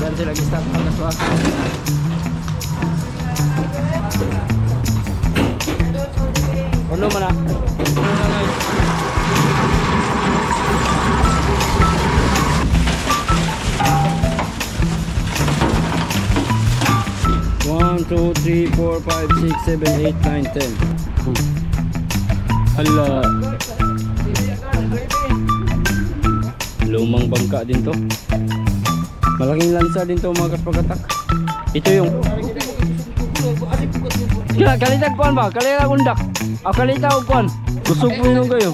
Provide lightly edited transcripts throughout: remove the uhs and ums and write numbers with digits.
Diyan sila gistak mga kaswak. Ulo mo na. Ulo na guys. 1, 2, 3, 4, 5, 6, 7, 8, 9, 10. Hala. Lumang bangka din to. Malaking lansa din to mga kaspagatak. Ito yung kalitag kuan ba? Kalitag undak. Kalitag kuan. Kusog po yun kayo.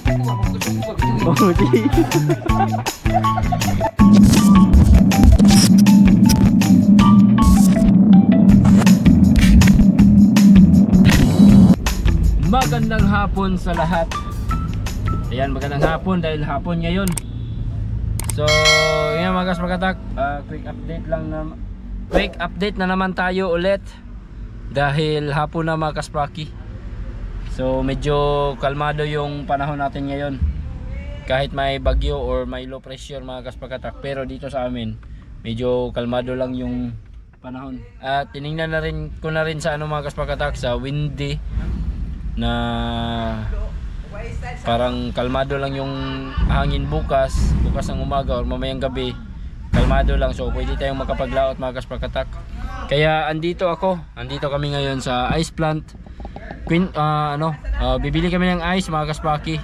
Magandang hapon sa lahat. Ayan, magandang hapon dahil hapon ngayon. So, ngayon mga kaspagatak, quick update na naman tayo ulit dahil hapon na mga kaspaki. So, medyo kalmado yung panahon natin ngayon. Kahit may bagyo or may low pressure mga kaspagatak, pero dito sa amin medyo kalmado lang yung panahon. At tiningnan na rin ko na rin sa mga kaspagatak, sa windy na parang kalmado lang yung hangin bukas ng umaga or mamayang gabi, kalmado lang, so pwede tayong makapaglaot mga kaspagatak. Kaya andito kami ngayon sa ice plant. Bibili kami ng ice mga kaspaki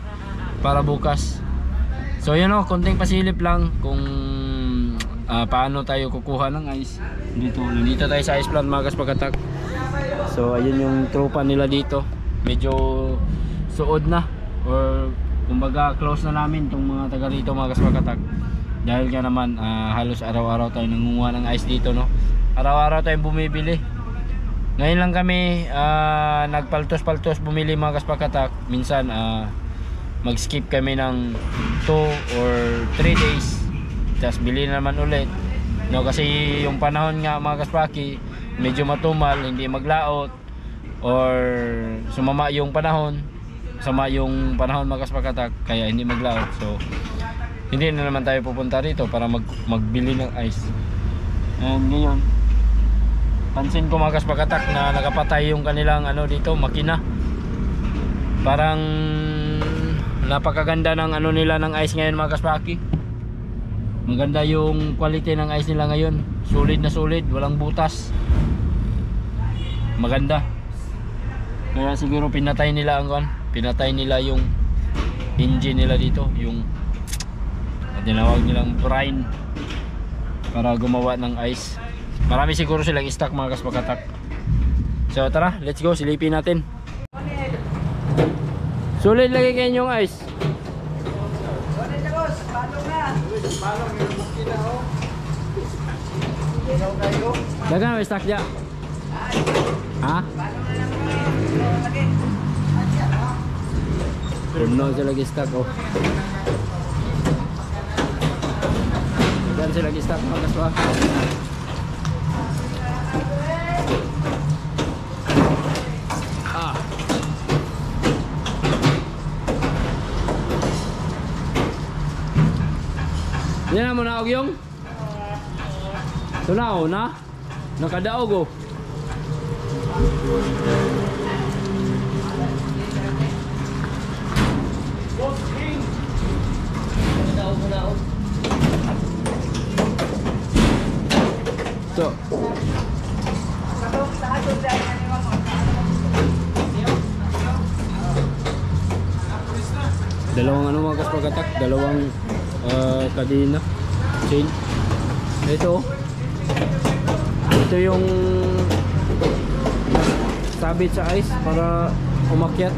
para bukas. So yun konting pasilip lang kung paano tayo kukuha ng ice nandito tayo sa ice plant mga kaspagatak. So ayun yung tropa nila dito, medyo suod na or kumbaga close na namin itong mga taga rito mga kaspagatak, dahil nga naman halos araw-araw tayo nangunguha ng ice dito, no? Araw-araw tayong bumibili. Ngayon lang kami nagpaltos-paltos bumili mga kaspagatak. Minsan mag-skip kami ng 2 or 3 days, tapos bili na naman ulit, no? Kasi yung panahon nga mga kaspaki medyo matumal, hindi maglaot or sumama yung panahon mga kaspagatak, kaya hindi maglaot. So hindi na naman tayo pupunta rito para magbili ng ice. And ngayon pansin ko mga kaspagatak na nakapatay yung kanilang dito makina. Parang napakaganda ng nila ng ice ngayon mga kaspaki. Maganda yung quality ng ice nila ngayon, solid na solid, walang butas, maganda. Kaya siguro pinatay nila yung engine nila dito, yung tinawag nilang brine, para gumawa ng ice. Marami siguro silang stock mga kaspagatak. So tara, let's go, silipin natin. Sulit lagi kayo yung ice. Sulit na boss, palong na. Palong yung makina ho. Dagan may stock dyan. Ha? Puno sila lagi stock Dan sila lagi stock mga kaswa. Yan na mo naog yung tunaw na nakadaog so dalawang mga kaspagatak, dalawang kadena chain. Ito yung sabit sa ice para umakyat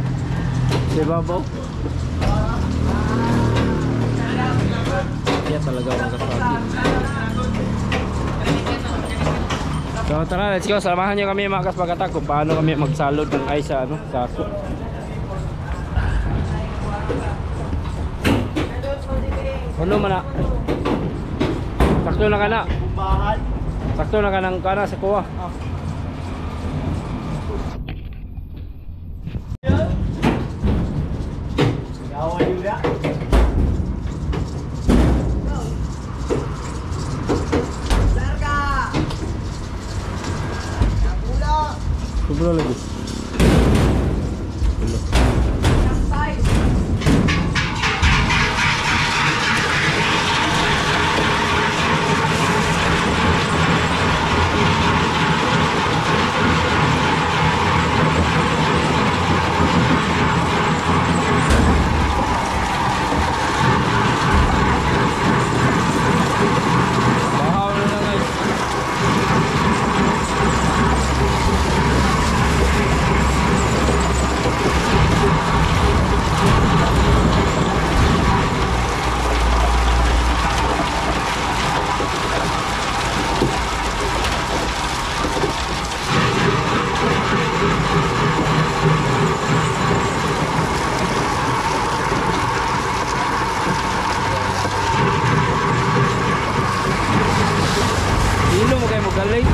sa ibabaw. Kaya talaga mga kaspagatak. So tara, let's go, samahan nyo kami mga kaspagatak kung paano kami magsalod ng ice sa sako. Ano man na? Sakto na ka na. Sakto na ka ng kana sa kuha. Larga! Sobra lagi. Bahaw na na guys. Ilo mo kayo mo galing.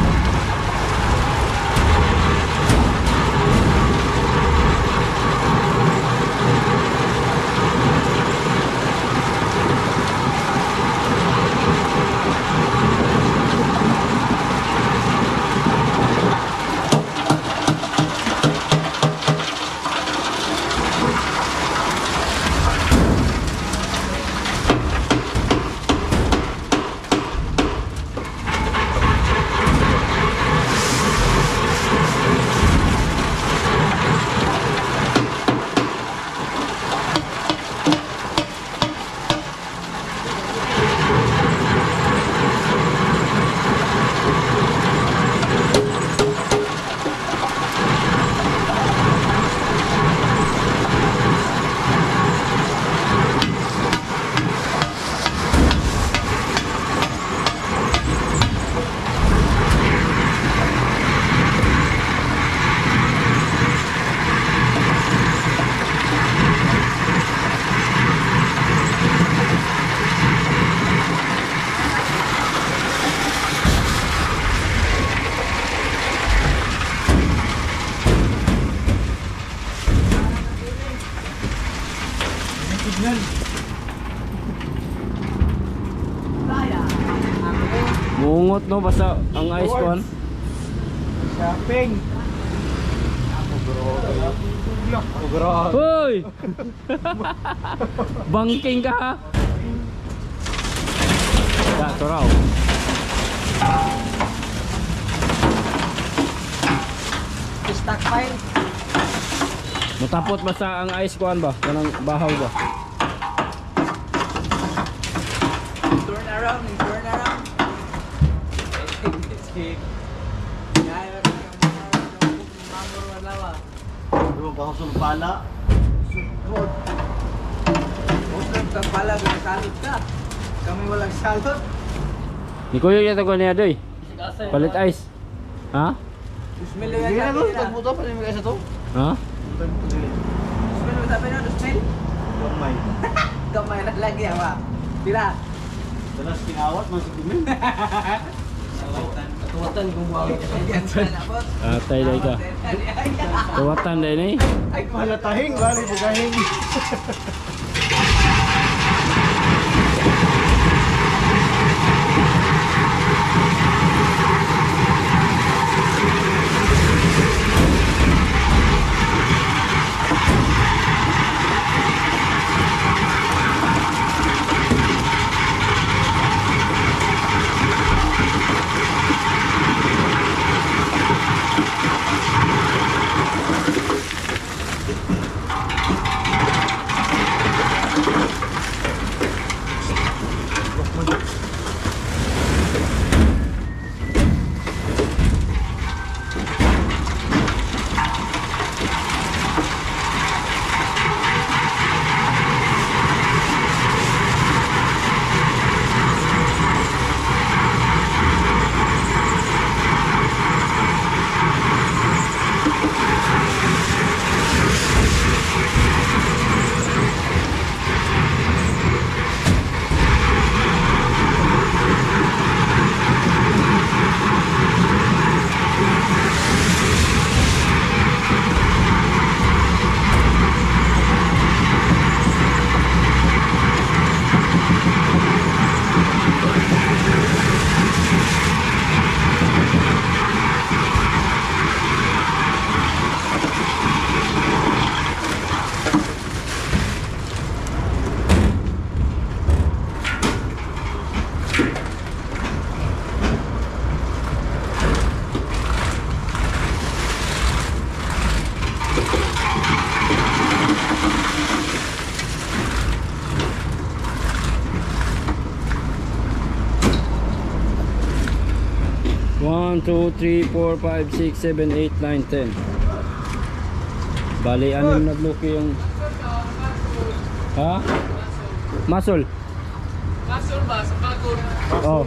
Mungot no basta ang ice kon. Shopping. Hoy! Bangking ka ha? Ya, ito raw. Stockpile. Matapot basta ang ice kuan ba? Kanang bahaw ba? Turn around, turn around. Bahaw sa pala. Sugod. Huwag kang pala, salot ka. Kami walang salot. Ni kuya yata ko niya doy. Palit ice. Ha? Smell Hindi yan na natin to, tagputo pa rin mga isa to. Ha? Smell mo sabi na, smell? Gamay. Gamay na lagi, ama. Pira. Dalas kinawat, masih kumin. Katuwatan kung buwagin ka. Atay day ka. Tuwatan day ni. Ay, malatahing, bali, bugahing. 1, 2, 3, 4, 5, 6, 7, 8, 9, 10. Bali, 6 na bloke yung... Ha? Muscle? Muscle ba? Sa pagod. Oh.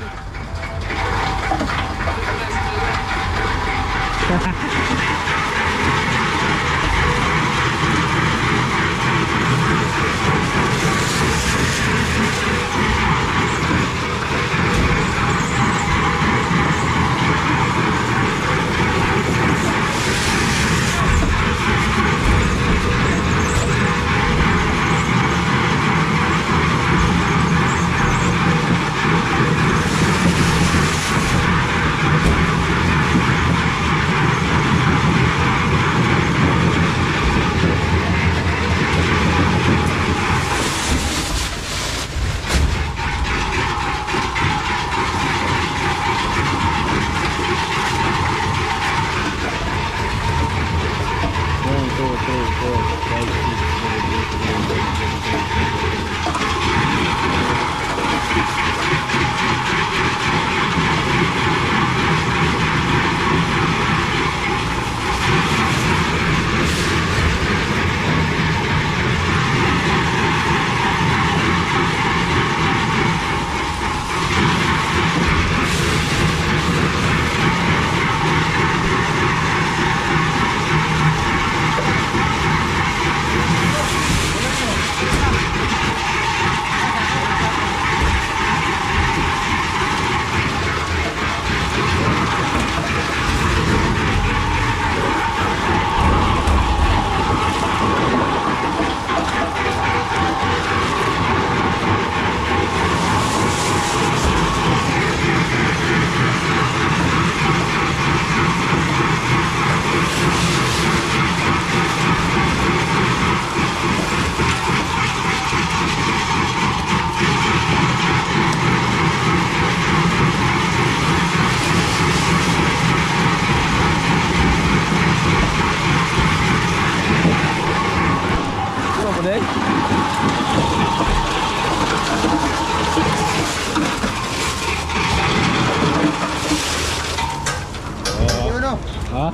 Ha?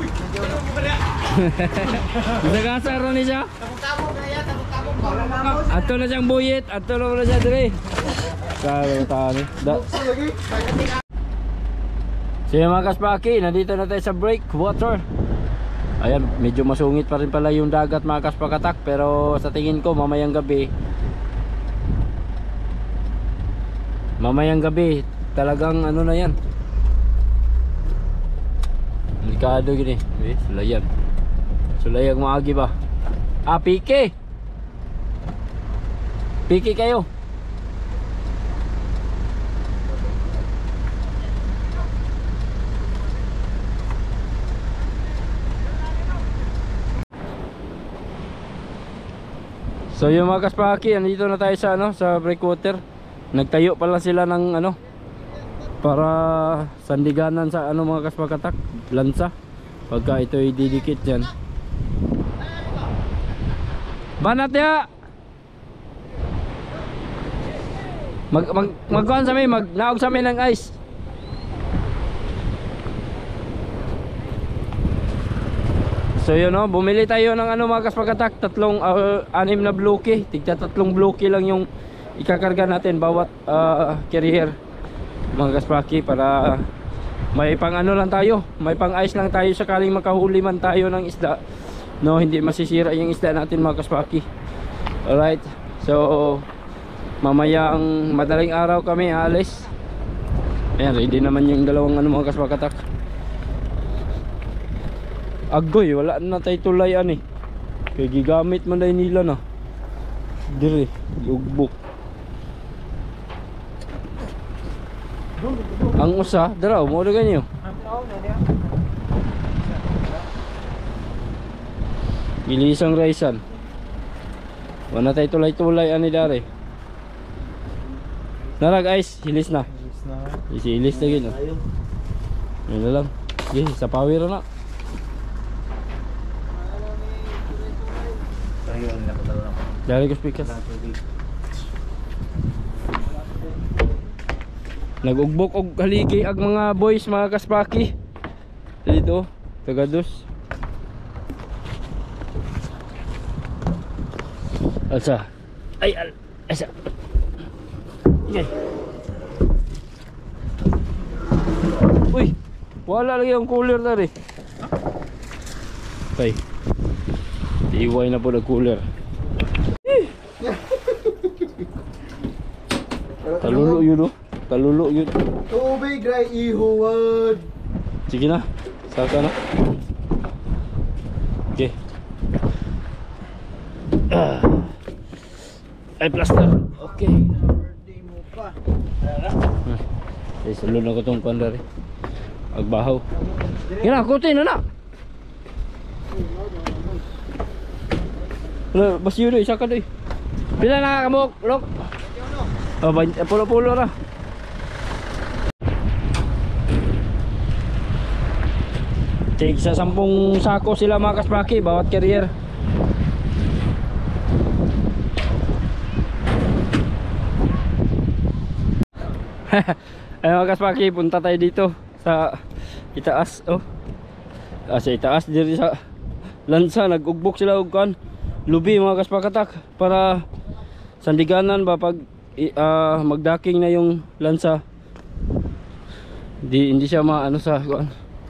Nagkasaro ni siya? Ato na siyang buyit, ato na siya dire. Kaya tani. So yung mga kaspaki, nandito na tayo sa breakwater. Ayan, medyo masungit pa rin pala yung dagat mga kaspakatak. Pero sa tingin ko mamayang gabi talagang ano na yan, delikado gini. Sulayan maagi ba? Pike kayo. So yung mga kaspaki, andito na tayo sa sa breakwater. Nagtayo pa lang sila ng para sandiganan sa mga kaspakatak, lansa. Pagka ito ay didikit dyan. Banat ya! Magkuhan sa may, naog sa may ng ice. So yun bumili tayo ng mga kaspakatak, 6 na bloke. Tigta 3 bloke lang yung ikakarga natin bawat carrier mga kaspaki, para may pang lang tayo, may pang ice lang tayo sakaling makahuli man tayo ng isda, hindi masisira yung isda natin mga kaspaki. Alright, so mamaya ang madaling araw kami aalis. Ayan, ready naman yung dalawang mga kaspakatak. Agoy, wala na tayo tulay kaya gigamit man dahil nila na dire, yugbok. Ang usa, daraw, mo na ganyo. Ilisang raisan. Wala tayo tulay-tulay dare. Narag ice, hilis na. Hilis na gino. Yun na lang. Okay, sa power na. Dari ko speaker. Nagugbok og haligi ang mga boys mga kaspaki. Dito, tagados. Alsa. Ay, asa. Okay. Uy, wala lagi ang cooler dari. Okay. Iway na po ang cooler. Talulo yun, oh. Talulo yun. Tubig ray ihuwad. Sige na, saka na. Okay. Ay, plaster. Okay. Birthday mo pa. Ay, salun ako itong pandari. Agbahaw. Yan na, kutin na na. Wala, bas yun, isa ka doy. Pila na kamok, lok. Oh, pulo-pulo na. Take sa 10 sako sila mga kaspaki, bawat carrier. Ay mga kaspaki, punta tayo dito sa itaas. Oh, sa itaas dito sa lansa. Nag-ugbok sila og kan lubi mga kaspakatak para sandiganan ba pag magdaking na yung lansa. Hindi siya maano sa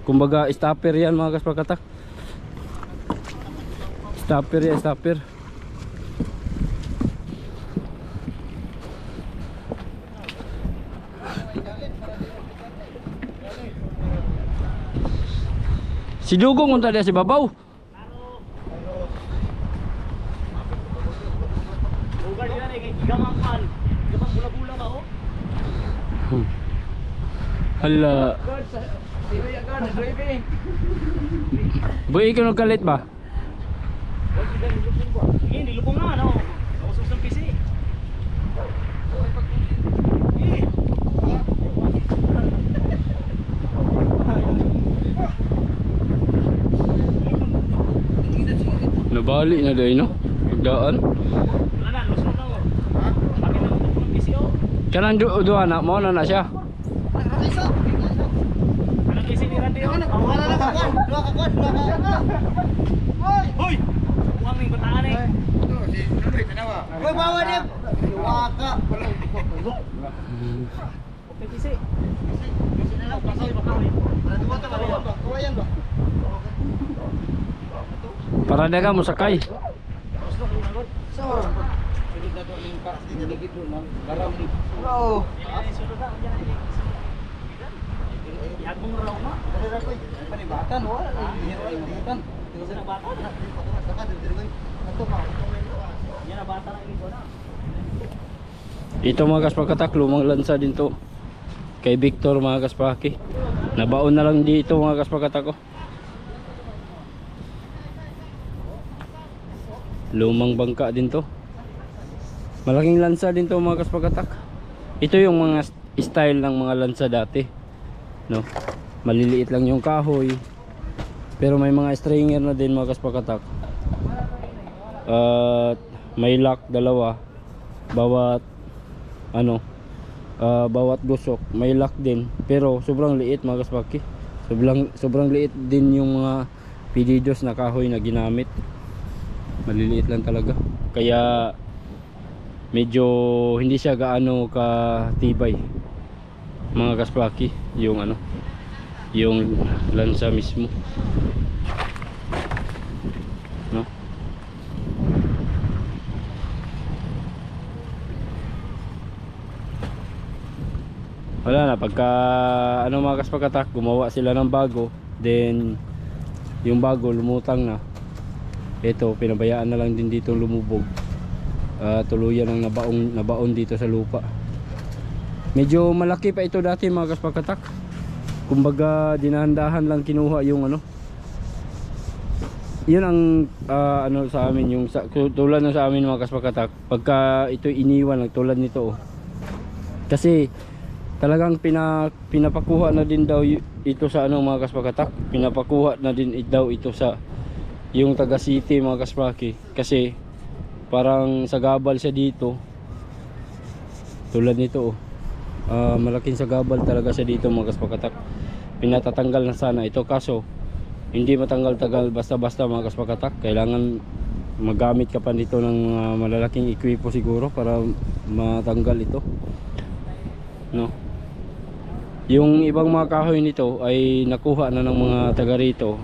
kumbaga stopper yan mga kaspakatak. Stopper yan, stopper. Si Dugong unta dia si babaw. Lugar diyan ay gigamangkan. Gamang bula-bula ba oh? Hala. Boy, ikaw nagkalit ba? Hindi lupong na no. Nausos ng PC. Nabali na daw no? Pagdaan. Wala na, lusot na oh. Ha? Bakit na lupong ng PC oh? Kanang duwa na mo na siya. Anong PC ni Randy oh? Wala na ka. Dua ka. Hoy! Huwag ming bataan eh. Hoy, bawa niya. Dua ka. Okay, PC. PC na lang. PC baka hoy. Dua ka ba? Kawayan ba? Para daga mo sakay. Oo. Ito mga kaspakatak, lumang lansa din to. Kay Victor mga kaspaki. Nabaon na lang dito mga kaspakatak ko. Lumang bangka din to. Malaking lansa din to mga kaspakatak. Ito yung mga style ng mga lansa dati, no? Maliliit lang yung kahoy, pero may mga stringer na din mga kaspakatak. At may lock dalawa bawat bawat gusok, may lock din, pero sobrang liit mga kaspaki. Sobrang liit din yung mga pedidos na kahoy na ginamit. Maliliit lang talaga, kaya medyo hindi siya gaano katibay mga kaspaki yung yung lansa mismo, no? Wala na, pagka mga kaspakatak, gumawa sila ng bago, then yung bago lumutang na, ito pinabayaan na lang din dito lumubog. Tuluyan ang nabaon dito sa lupa. Medyo malaki pa ito dati mga kaspakatak. Kumbaga dinahandahan lang kinuha yung yun ang sa amin, yung tulad ng sa amin mga kaspakatak. Pagka ito iniwan tulad nito kasi talagang pinapakuha na din daw ito sa mga kaspakatak. Pinapakuha na din daw ito sa yung taga city mga kaspaki, kasi parang sagabal siya dito tulad nito malaking sagabal talaga siya dito mga kaspakatak. Pinatatanggal na sana ito, kaso hindi matanggal-tagal basta-basta mga kaspakatak. Kailangan magamit ka pa dito ng malalaking ekwipo siguro para matanggal ito, no? Yung ibang mga kahoy nito ay nakuha na ng mga taga rito,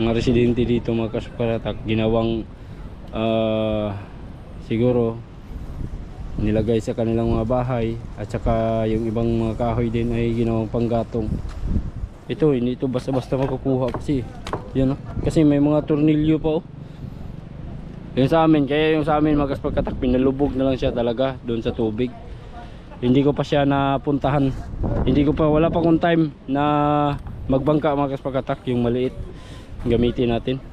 mga residente dito mga kaspakatak. Ginawang siguro nilagay sa kanilang mga bahay, at saka yung ibang mga kahoy din ay ginawang panggatong. Ito hindi ito basta-basta makukuha kasi yan, kasi may mga tornilyo pa, oh. Yung sa amin, kaya yung sa amin mga kaspakatak, pinalubog na lang siya talaga doon sa tubig. Hindi ko pa siya napuntahan. Wala pa akong time na magbangka mga kaspakatak, yung maliit gamitin natin.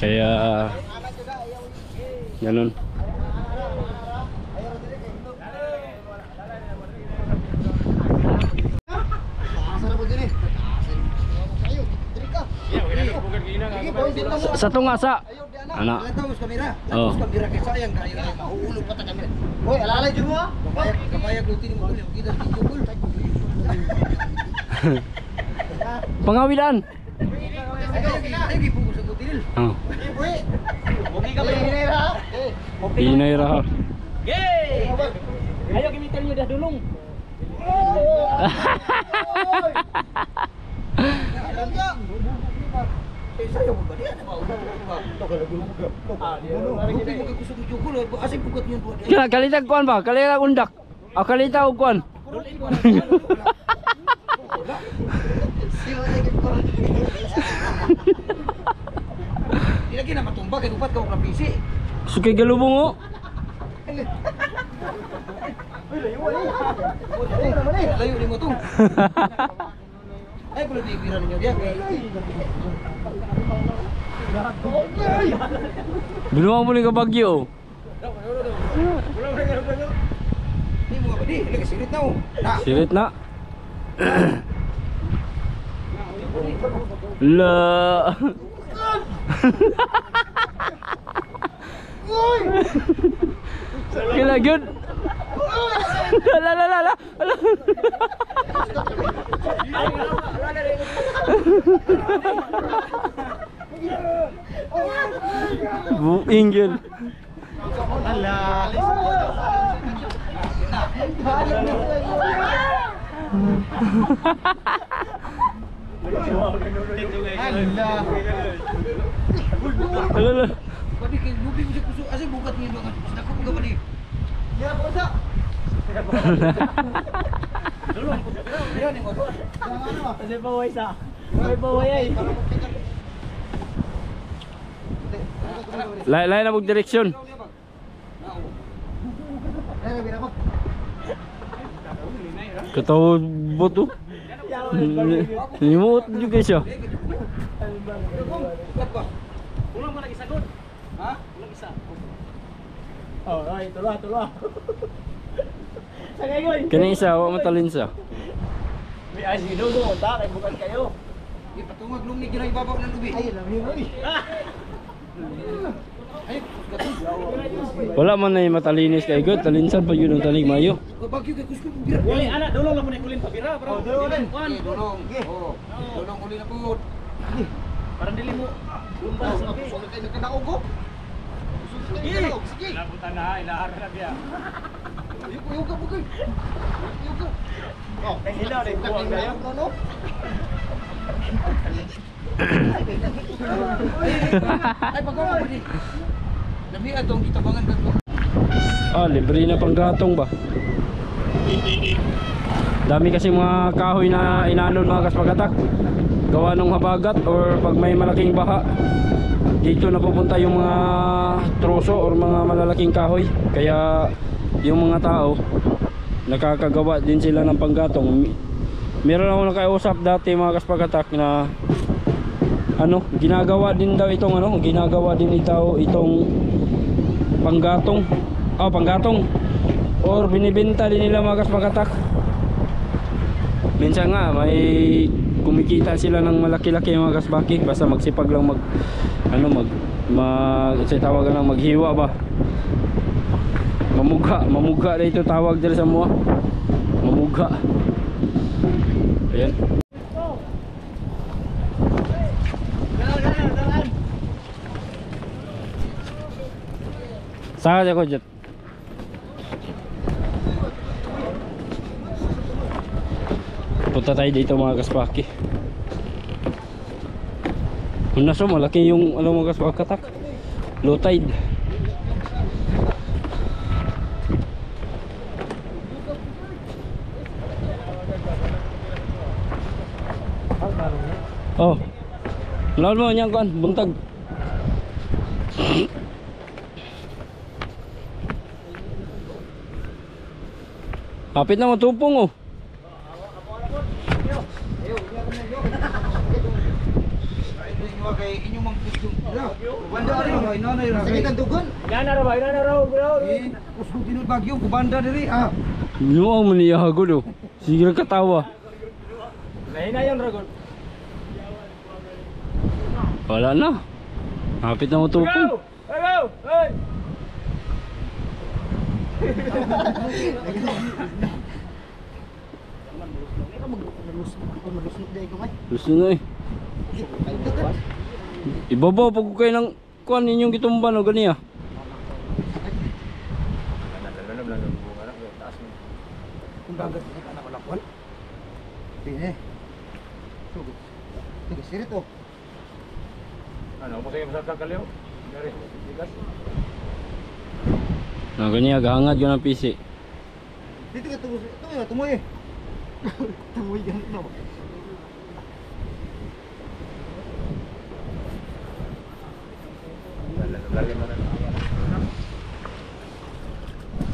Kaya ganun. Sa tunga sa ana. Oh. Hoy, alalay jud mo ah. Kabayag lutin mo ulit. Kita video call. Pangawilan. Ay, gipugos sa butil. Oh. Bugi ka ba hinera? Pinay ra. Yay! Ayo gimitan niyo dah dulong. Sayo mo ba diyan? Buti mo kusog video call. Asay bugat niyo buat. Kalitag kuan ba? Kalitag undak. O kalita og kuan. Di lagi na matumba kay upat ka og napisi. Sukay galubong, oh. Layo ni mo tong. Ay kulo di bira ninyo diyan. Binuang mo ni ka bagyo. Ni mo ba di? Lagi sirit na oh. Na. Sirit na. La. Kila good. La la la la. Buing yun. Ala. Pwede kay lubi ko sa kusog. Asay bugat niyo doon. Dako ko ba di? Di ako sa. Dulong ko. Diyan ni mo. Kasi baway sa. May baway ay. Lain na mong direksyon. Katawa boto. Nimut juga siya. Ulang mo lagi sagot. Ha? Ulang isa. Oh, ay, tulo. Sagay goy. Kani isa, wa matalin sa. May ay sinudo, ta kay bukan kayo. Di patungag lumi gira ibabaw ng lubi. Ay, lami mo. Ay, Wala man na yung matalinis kay God, talinsan pa yun ang talig mayo. bagyo kay kusko bira. Wali anak dulong lang mo ni kulin pabira, bro. Dolong. Oh, dolong uli na pud. Parang dili mo. Lumbas sa So kay nakadaog ko. Sige. Labutan na, inaar na biya. Yuga bugay. Yuga. Oh, kay sila rin buwag kayo. Ay pagawa mo di. Lami atong gitabangan kadto. Libre na panggatong ba? Dami kasi mga kahoy na inanon mga kaspagatak. Gawa ng habagat or pag may malaking baha, dito na pupunta yung mga troso or mga malalaking kahoy. Kaya yung mga tao nakakagawa din sila ng panggatong. Meron ako nakausap dati mga kaspagatak na ginagawa din daw itong itong panggatong. Panggatong or binibenta din nila mga kaspagatak. Minsan nga may kumikita sila ng malaki-laki mga kasbaki, basta magsipag lang maghiwa ba, Mamugha na ito tawag dito sa mga. Mamugha. Ayan. Saan ako dyan? Punta tayo dito mga kaspaki. Naso malaki yung ano mga kaspaki katak. Low tide. Oh. Lawan mo niyang kan buntag. Kapit na matupong oh. Inyong mangkusong. Banda rin. Inanay ra. Sakit ang dugon. Inana raw, bro. Kusog tinod bagyo. Kubanda diri. Yo ang maniyahagod oh. Sige lang katawa. Mahina yan, Dragon. Wala na. Kapit na matupong. Go! Hey! Gusto na eh. Ibabaw pag kayo ng kuan ninyong gitumban o ganiya. Kung dagat ni anak ko lakwan. Dine. Sugod. Sige, sirit oh. Ano, masaya masarap kaliw? Dari, bigas. Na ganiya gahangad yun ang pisi. Dito ka tumoy. Tumoy yan no.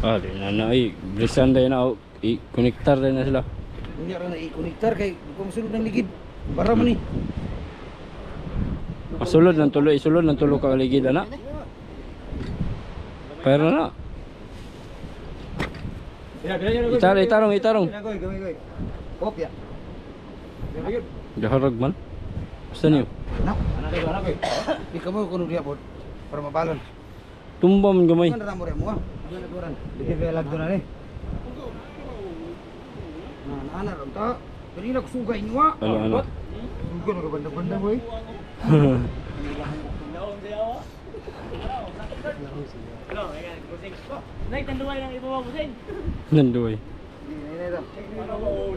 Ah, di na na ay blisan day na i-connectar day na sila. Unya ra na i-connectar kay kung sulod ng ligid. Para man ni. Masulod ng tulo, isulod ng tulo ka kaligid ana. Pero na. Itarong. Goy. Kopya. Jaharag man. Basta niyo. Nak. Ikaw mo kuno diya bod para mabalon. Tumba man gamay. Kan ra mo re mo. Diyan duran. Dikit kay lag duran ni. Ana ron ta. Dili na kusugay niyo wa. Ano. Sugay na banda-banda boy. Nandoy.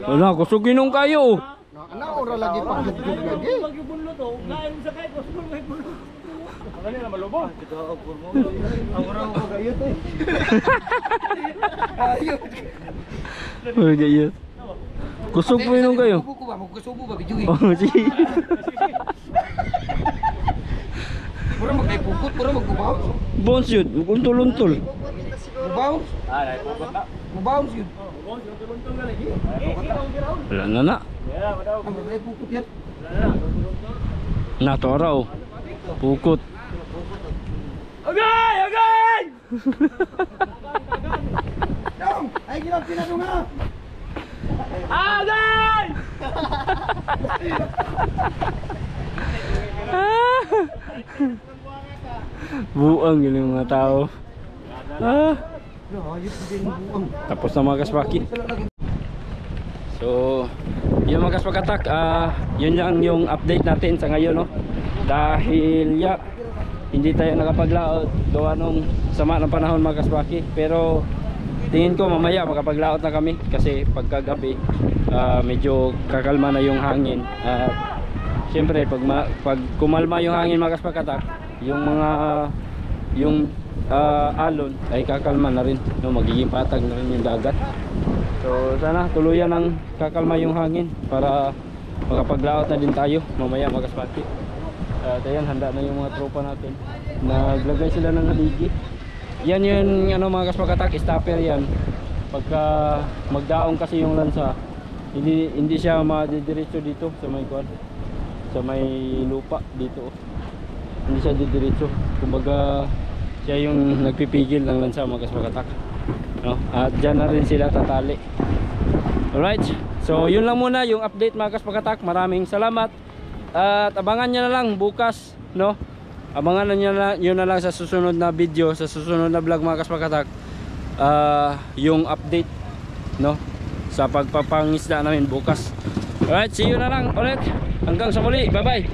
Wala, kusog inong kayo. Ana ora lagi pa lagi. Bagyo bunlo to, lain sa kay ko sul kay bunlo. Ano na malubong? Ang ora ko gayot eh. Ayot. Oh, gayot. Kusog po inong kayo. Kubo ba? Magkusubo ba bijugi? Oh, sige. Pura magkaipukot, pura magkubaw. Bones yun, untol-untol. Kubaw? Ah, pukot na. Kubaw yun. Wala na. Ang magkaipukot yan. Natora oh. Pukot. Agay! Dong! Ay, ginang pinadong na! Agay! Buang yun yung mga tao. Ayos din yung buwang. Tapos na mga kaspaki. So, yun mga kaspakatak, yun lang yung update natin sa ngayon, no? Dahil hindi tayo nakapaglaot gawa nung sama ng panahon mga kaspaki. Pero tingin ko mamaya makapaglaot na kami kasi pagkagabi medyo kakalma na yung hangin. Siyempre pag kumalma yung hangin mga kaspakatak, yung alon ay kakalma na rin, no? Magiging patag na rin yung dagat. So sana tuluyan ng kakalma yung hangin para makapaglaot na din tayo mamaya mga kaspaki. At ayan, handa na yung mga tropa natin. Naglagay sila ng haligi. Yan yung ano mga kaspakatak, stopper yan. Pagka magdaong kasi yung lansa, hindi siya madidiretso dito sa may kwan, sa may lupa dito. Hindi siya didiretso. Kumbaga siya yung nagpipigil ng lansa mga kaspakatak, no? At dyan na rin sila tatali. Alright, so yun lang muna yung update mga kaspakatak. Maraming salamat. At abangan nyo na lang bukas, no? Abangan nyo na lang sa susunod na video, sa susunod na vlog mga kaspakatak. yung update, no, sa pagpapangisda namin bukas. Alright, see you na lang ulit hanggang sa muli, bye bye.